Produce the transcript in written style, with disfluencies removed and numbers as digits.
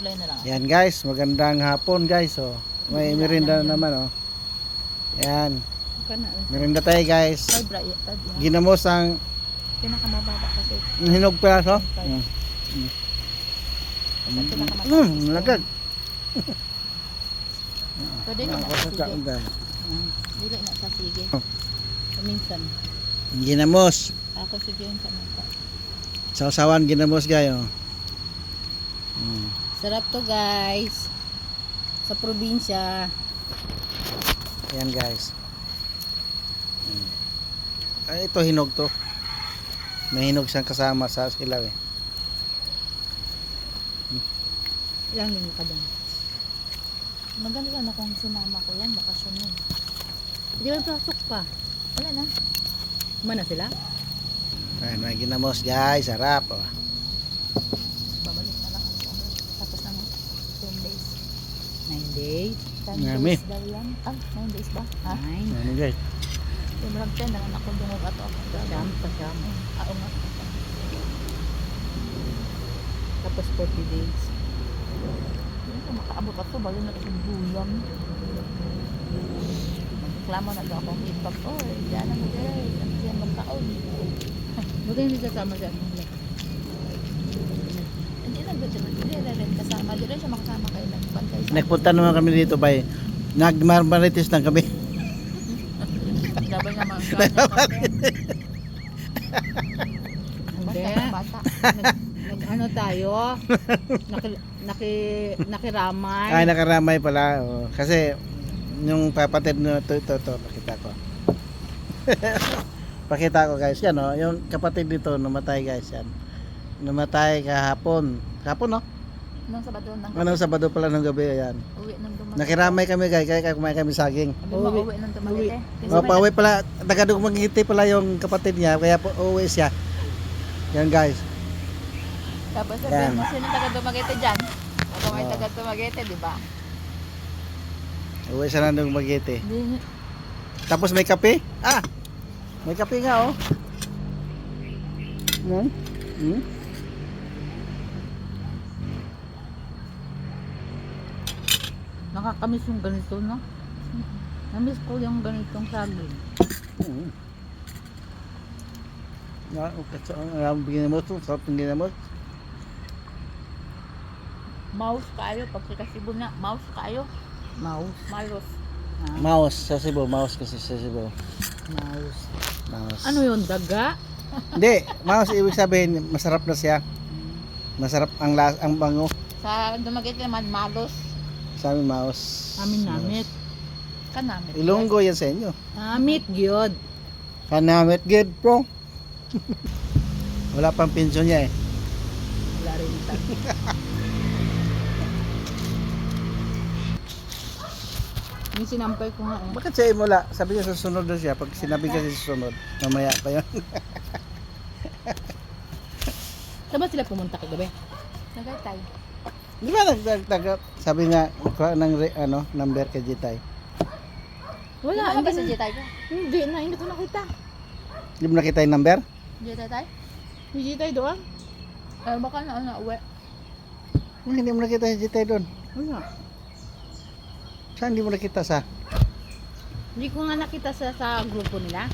gulay na lang. Yan guys, magandang hapon guys. Oh. May merinda naman oh. Yan. Merinda tayo guys. Ginamos ang Pinakamababa kasi. hinog piraso. Lagag. Pwede na sa sige. Dili na sa sige. Minsan. Ginamos. Ako sige yun sa mga. Sausawan ginamos guys. Oh. Sarap to guys. Sa probinsya. Yan guys. Ay, ito hinog to. May hinog siyang kasama sa silaw eh. Ilang linggo ka dyan? Magaling na kung sinama ko yan. Bakasyon yun. Hindi ba pasok pa? Wala na. Kumana sila? Ayan, may ginamos guys. Sarap. Oh. Babalik na lang ako. Tapos ng 10 days. 9 days? 10 Marami. days daw yan. 9 days ba? 9. Ano guys? Yung marag 10 naman ako dungog ato ako. Dam pa siya. Nga. Tapos 40 days. Hindi ko makaabot ako. Balo na itong bulam. Magreklamo na daw akong hitpag. Oh, diyan na mo guys. Ano siya magkaon? Buti hindi kasama siya. Hindi lang dito. Hindi rin kasama. Hindi rin siya makasama kayo. Nagbantay sa Nagpunta naman kami dito bay. Nagmarmarites lang kami. Dabay naman siya. Hindi. Ano tayo? Nakiramay. Ay, nakaramay pala. Oh. Kasi yung papatid na ito, pakita ko. Pakita ko guys, yan oh, yung kapatid nito namatay guys yan. Namatay kahapon. Kahapon no? Nung Sabado ng gabi. Anong Sabado pala ng gabi yan. Uwi ng Dumaguete. Nakiramay kami guys, kaya kumain kami saging. Uwi ng Dumaguete. O, pauwi pala, taga-Dumaguete pala yung kapatid niya, kaya po uuwi siya. Yan guys. Tapos Yan. sabihin mo, sino taga-Dumaguete dyan? Ako may Oo. taga-Dumaguete, di ba? Uuwi siya ng Dumaguete. Hindi. Tapos may kape? Ah! May kape nga oh. Nakakamiss yung ganito, no? Namiss ko yung ganitong saging. Na, okay, so ang bigyan mo to, sarap ng ginamos. Mouse kayo, pag sa Cebu na, mouse kayo. Mouse? Malos. Mouse sa Cebu, mouse kasi sa Cebu. Mouse. Mouse. Ano yun, daga? Hindi, mouse ibig sabihin masarap na siya. Masarap ang ang bango. Sa Dumaguete naman, malos. Sa amin mouse. Amin namit. Kanamit. Ilonggo yan sa inyo. Namit, gyud. Kanamit good bro. Wala pang pensyon niya eh. Wala rin ito. Yung sinampay ko nga eh. Bakit siya wala? Sabi niya susunod na siya. Pag sinabi kasi susunod, mamaya pa yun. Saan ba sila pumunta kagabi? Nagaytay. Di ba nagtagap? Sabi nga, kuha ng number kay Jitay. Wala, hindi sa Jitay ko. Hindi ko nakita. Hindi mo nakita yung number? Jitay tayo? May Jitay doon? Baka na uwi. Hindi mo nakita si Jitay doon. Wala. Saan hindi mo nakita sa? Hindi ko nga nakita sa grupo nila.